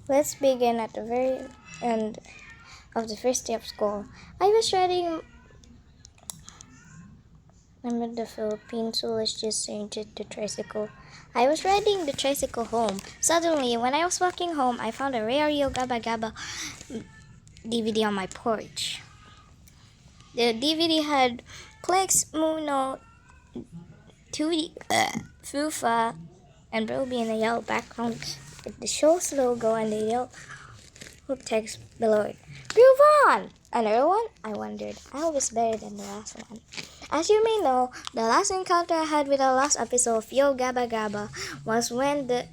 Let's begin at the very end of the first day of school. I'm in the Philippines, so let's just change it to tricycle. I was riding the tricycle home. Suddenly, when I was walking home, I found a rare Yo Gabba Gabba DVD on my porch. The DVD had Plex, Muno, Tootie, Fufa, and Roby in a yellow background with the show's logo and the yellow text below it. Move on! Another one? I wondered. I was better than the last one. As you may know, the last encounter I had with the last episode of Yo Gabba Gabba was when the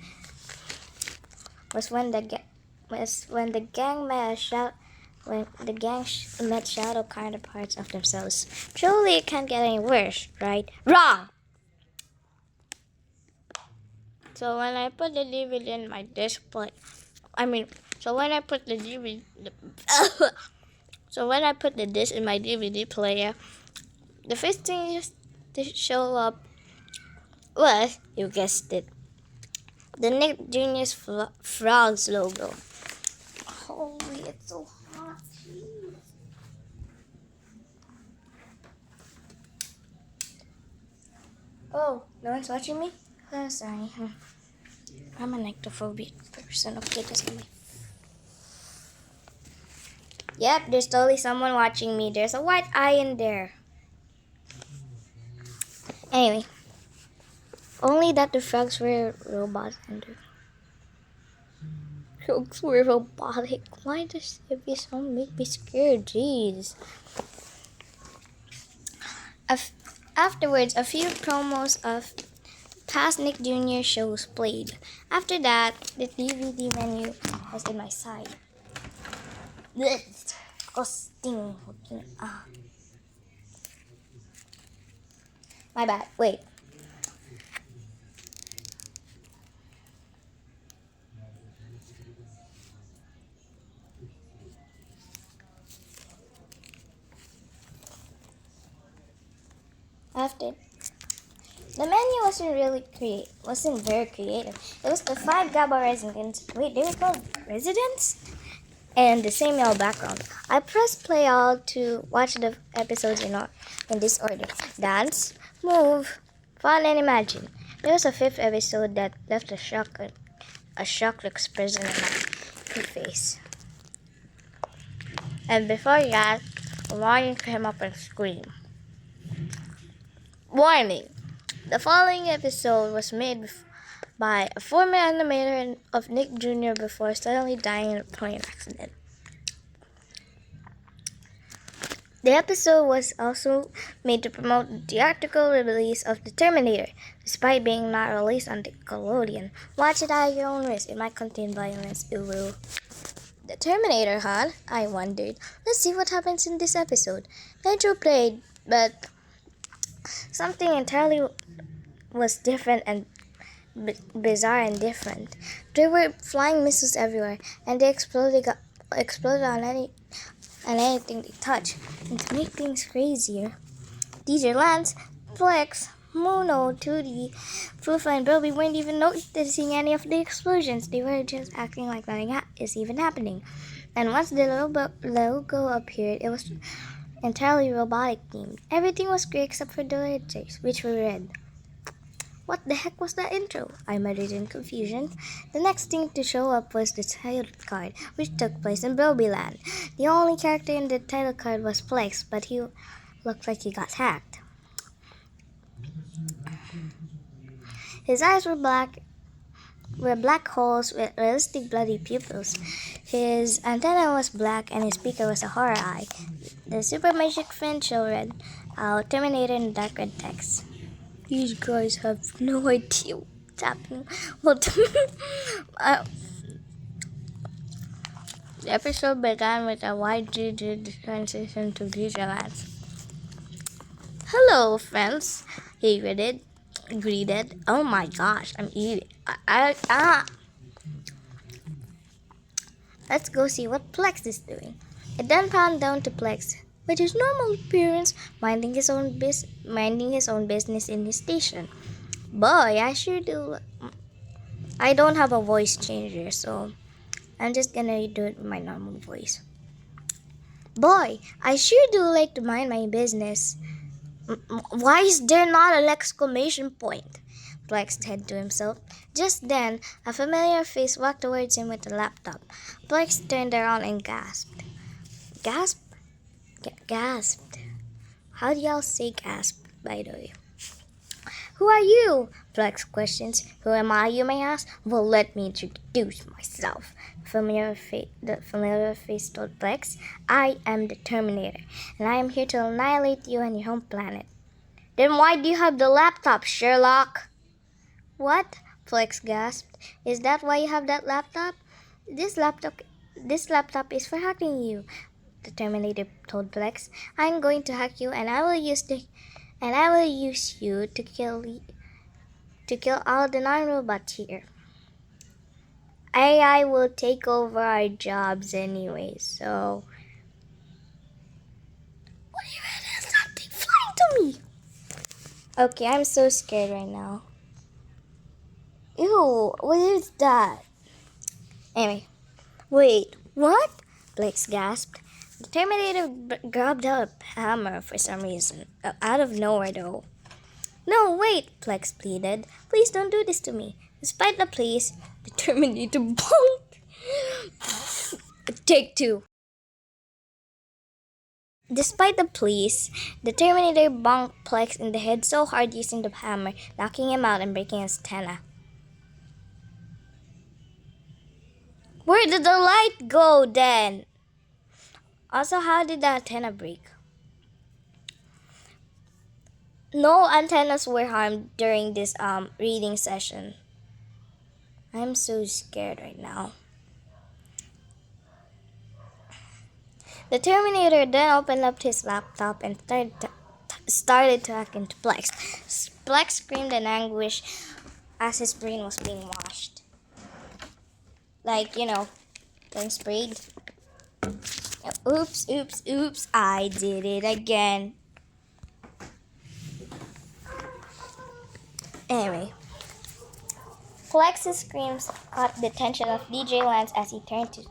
gang met shadow counterparts of themselves. Surely it can't get any worse, right? Wrong. So when I put the DVD in my display, when I put the DVD, so when I put the disc in my DVD player, the first thing to show up was, you guessed it, the Nick Jr.'s Frogs logo. Holy, it's so hot. Jeez. Oh, no one's watching me? Oh, sorry. I'm an ectophobic person. Okay, just me. Yep, there's totally someone watching me. There's a white eye in there. Anyway, only that the frogs were robots and the frogs were robotic. Why does it so make me scared? Jeez. Afterwards, a few promos of past Nick Jr. shows played. After that, the DVD menu was in my side. Disgusting looking. My bad. Wait. After the menu wasn't very creative. It was the 5 Gabba residents. Wait, they were called residents? And the same yellow background. I pressed play all to watch the episodes in this order. Dance, move, fun, and imagine. There was a 5th episode that left a shocked expression on my face. And before that, a lion came up and screamed. Warning! The following episode was made by a former animator of Nick Jr. before suddenly dying in a plane accident. The episode was also made to promote the theatrical release of The Terminator, despite being not released on Nickelodeon. Watch it at your own risk. It might contain violence. It will. The Terminator, huh? I wondered. Let's see what happens in this episode. Pedro played, but something entirely was different and bizarre and different. There were flying missiles everywhere, and they exploded on anything they touched. And to make things crazier, DJ Lance, Flex, Mono, Tootie, Fufa, and Bilby weren't even noticing any of the explosions. They were just acting like nothing is even happening. And once the logo appeared, it was entirely robotic themed. Everything was great except for the letters, which were red. What the heck was that intro? I muttered in confusion. The next thing to show up was the title card, which took place in Bilbyland. The only character in the title card was Plex, but he looked like he got hacked. His eyes were black holes with realistic bloody pupils. His antenna was black and his speaker was a horror eye. The super magic fin show read out Terminator in dark red text. These guys have no idea what's happening. The episode began with a wide transition to DJ Lance. Hello, friends, he greeted. Oh my gosh, I'm eating. Let's go see what Plex is doing. It then panned down to Plex, with his normal appearance, minding his own business in his station. Boy, I sure do. I don't have a voice changer, so I'm just gonna do it with my normal voice. Boy, I sure do like to mind my business. Why is there not an exclamation point? Plex said to himself. Just then, a familiar face walked towards him with a laptop. Plex turned around and gasped. Gasped? Gasped. How do y'all say gasp, by the way? Who are you? Plex questions. Who am I, you may ask? Well, let me introduce myself. The familiar face told Plex. I am the Terminator, and I am here to annihilate you and your home planet. Then why do you have the laptop, Sherlock? What? Plex gasped. Is that why you have that laptop? This laptop this laptop is for hacking you, the Terminator told Plex. I'm going to hack you and I will use you to kill all the non-robots here. AI will take over our jobs anyway, so what do you mean? There's something flying to me. Okay, I'm so scared right now. Ew, what is that? Anyway, wait, what? Plex gasped. The Terminator grabbed out a hammer for some reason, out of nowhere though. No, wait, Plex pleaded. Please don't do this to me. Despite the pleas, the Terminator bonked. Take two. Despite the pleas, the Terminator bonked Plex in the head so hard using the hammer, knocking him out and breaking his antenna. Where did the light go then? Also, how did the antenna break? No antennas were harmed during this reading session. I'm so scared right now. The Terminator then opened up his laptop and started to hack into Plex. Plex screamed in anguish as his brain was being washed. Like, getting sprayed. Oops, I did it again. Anyway, Plex's screams caught the attention of DJ Lance as he turned to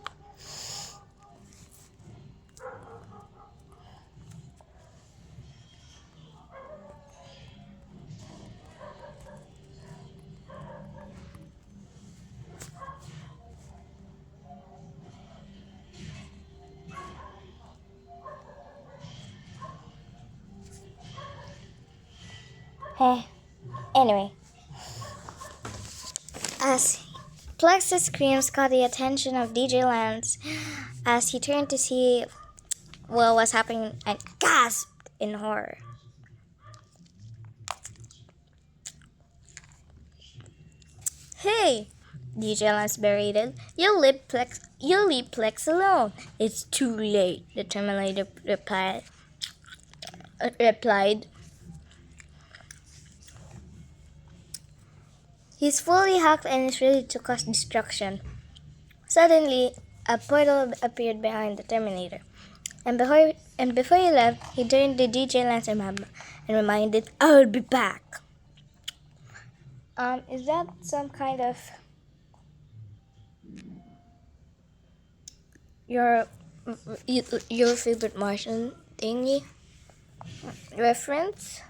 Anyway, as Plex's screams caught the attention of DJ Lance as he turned to see what was happening and gasped in horror. Hey, DJ Lance berated. You leave Plex alone. It's too late, the Terminator replied. He's fully hacked and is ready to cause destruction. Suddenly, a portal appeared behind the Terminator. And before he left, he turned to DJ Lance and reminded, I'll be back. Is that some kind of your favorite Martian thingy reference?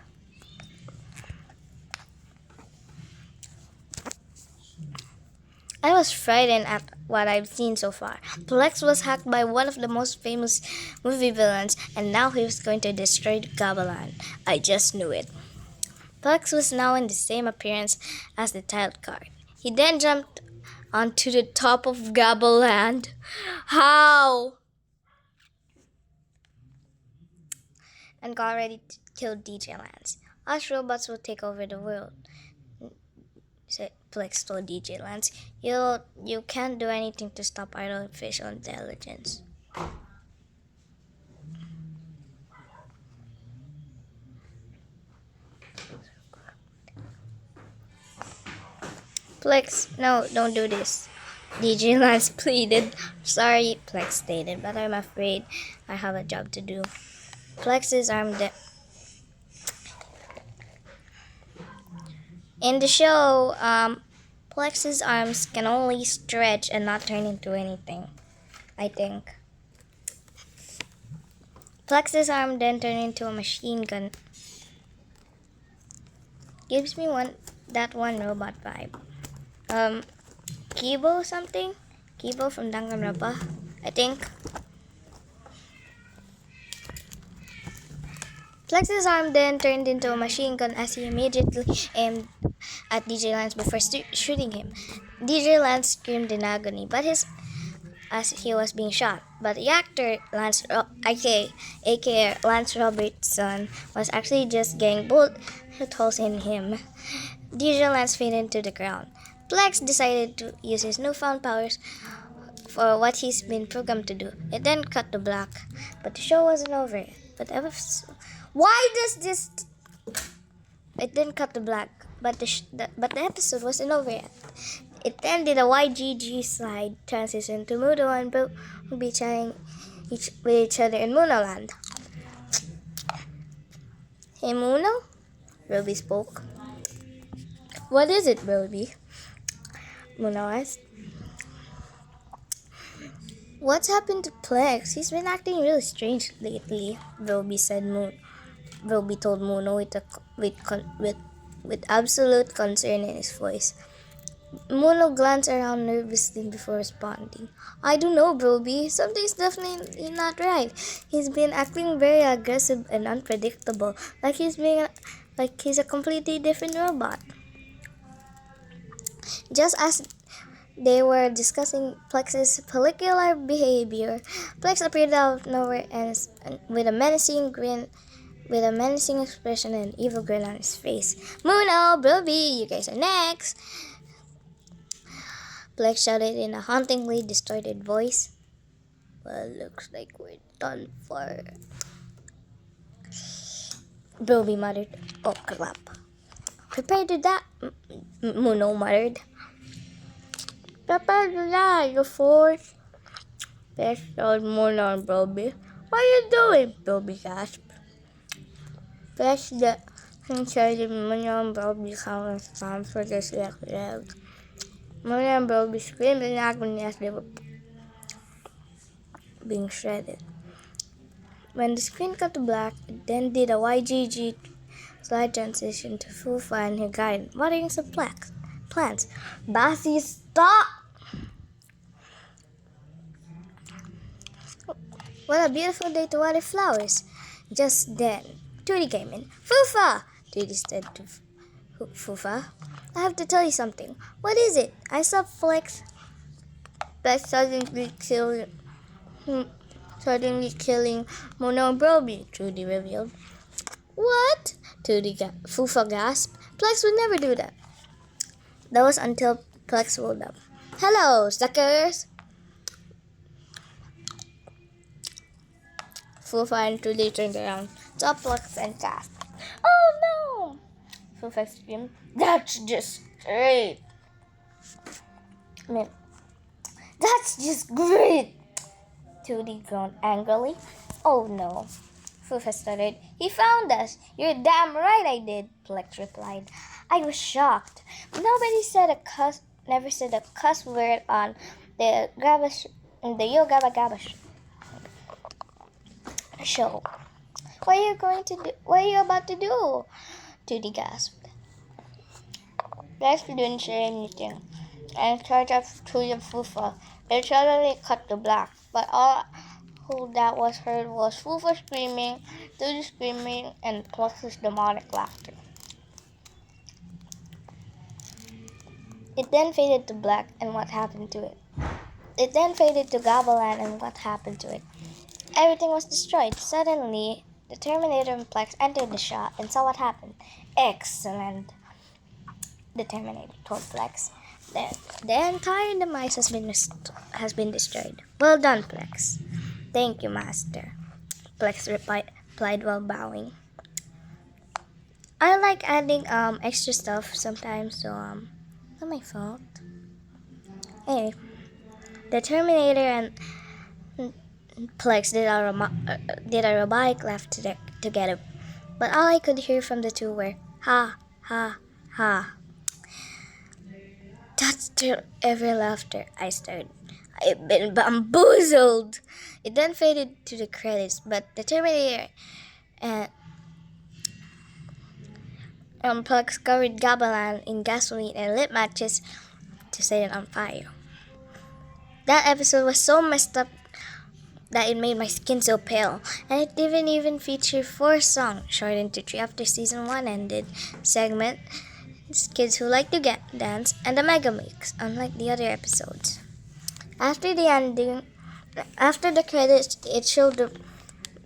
I was frightened at what I've seen so far. Plex was hacked by one of the most famous movie villains, and now he was going to destroy Gabalan. I just knew it. Plex was now in the same appearance as the title card. He then jumped onto the top of Gabaland. How? And got ready to kill DJ Lance. Us robots will take over the world, said Plex told DJ Lance. You can't do anything to stop artificial intelligence. Plex, no, don't do this. DJ Lance pleaded. Sorry, Plex stated, but I'm afraid I have a job to do. Plex's arm in the show, Plex's arms can only stretch and not turn into anything, I think. Plex's arm then turned into a machine gun. Gives me that one robot vibe. Kibo something? Kibo from Danganronpa, I think. Plex's arm then turned into a machine gun as he immediately aimed at DJ Lance before shooting him. DJ Lance screamed in agony, as he was being shot. But the actor, aka Lance Robertson, was actually just getting bullet holes in him. DJ Lance fell into the ground. Plex decided to use his newfound powers for what he's been programmed to do. It then cut to black, but the show wasn't over. Why does this? It then cut to black, but the episode wasn't over yet. It then did a YGG slide transition to Mudo and Bro will be chatting with each other in Munoland. Hey Muno? Ruby spoke. What is it, Ruby? Muno asked. What's happened to Plex? He's been acting really strange lately, Ruby told Muno with absolute concern in his voice. Muno glanced around nervously before responding. I don't know, Broby. Something's definitely not right. He's been acting very aggressive and unpredictable, like he's a completely different robot. Just as they were discussing Plex's peculiar behavior, Plex appeared out of nowhere and with a menacing expression and evil grin on his face. Muno, Broby, you guys are next! Plex shouted in a hauntingly distorted voice. Well, looks like we're done for. Broby muttered. Oh, crap. Prepare to die, Muno muttered. Prepare to die, you fools. Plex told Muno and Broby. What are you doing? Broby gasped. Plex shouted Muno and Broby countless times for this leg. Muno and Broby screamed in agony as they were being shredded. When the screen cut to black, it then did a YGG slide transition to Fufa and her guide, watering some plants. Bassie, stop! What a beautiful day to water flowers. Just then, Tootie came in. Fufa! Tootie said to Fufa. I have to tell you something. What is it? I saw Plex suddenly killing Muno and Broby, Trudy revealed. What? Fufa gasped. Plex would never do that. That was until Plex rolled up. Hello, suckers! Fufa and Trudy turned around, saw Plex and gasped. Oh no! Fufa screamed. That's just great! That's just great! Tootie groaned angrily. Oh no, Fufa stuttered. He found us. You're damn right I did, Plex replied. I was shocked. Nobody never said a cuss word on the Yo Gabba Gabba show. What are you about to do? Tootie gasped. Plex didn't say anything, and started to the Fufa. It suddenly cut to black, but all that was heard was Fufa screaming, Tootie screaming, and Plex's demonic laughter. It then faded to black and what happened to it. It then faded to Gabaland and what happened to it. Everything was destroyed. Suddenly, the Terminator and Plex entered the shop and saw what happened. Excellent, the Terminator told Plex. The entire demise has been destroyed. Well done, Plex. Thank you, Master, Plex replied while bowing. I like adding extra stuff sometimes, so not my fault. Anyway, the Terminator and Plex did a robotic laugh together, but all I could hear from the two were ha ha ha. That's their ever laughter, I started. I've been bamboozled. It then faded to the credits, but the Terminator uh, plugs covered gabalan in gasoline and lit matches to set it on fire. That episode was so messed up that it made my skin so pale, and it didn't even feature 4 songs, shortened to 3 after season 1 ended. Segment Kids Who Like to Dance and the Mega Mix, unlike the other episodes. After the ending, after the credits, it showed the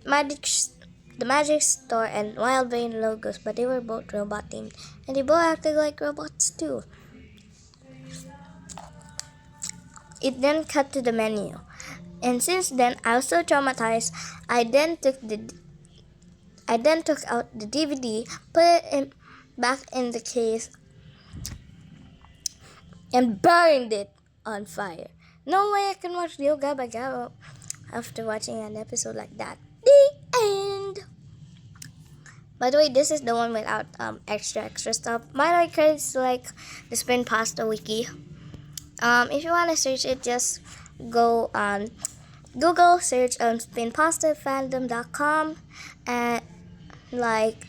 Magic Store and Wild Brain logos, but they were both robot themed, and they both acted like robots too. It then cut to the menu, and since then I was so traumatized. I then took out the DVD, put it back in the case, and burned it on fire. No way I can watch Yo Gabba Gabba after watching an episode like that. The end. By the way, this is the one without extra stuff. Minor credits like the Spin Pasta Wiki. If you want to search it, just go on Google, search on spinpastafandom.com and like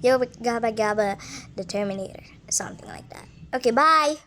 Yo Gabba Gabba the Terminator, something like that. Okay, bye.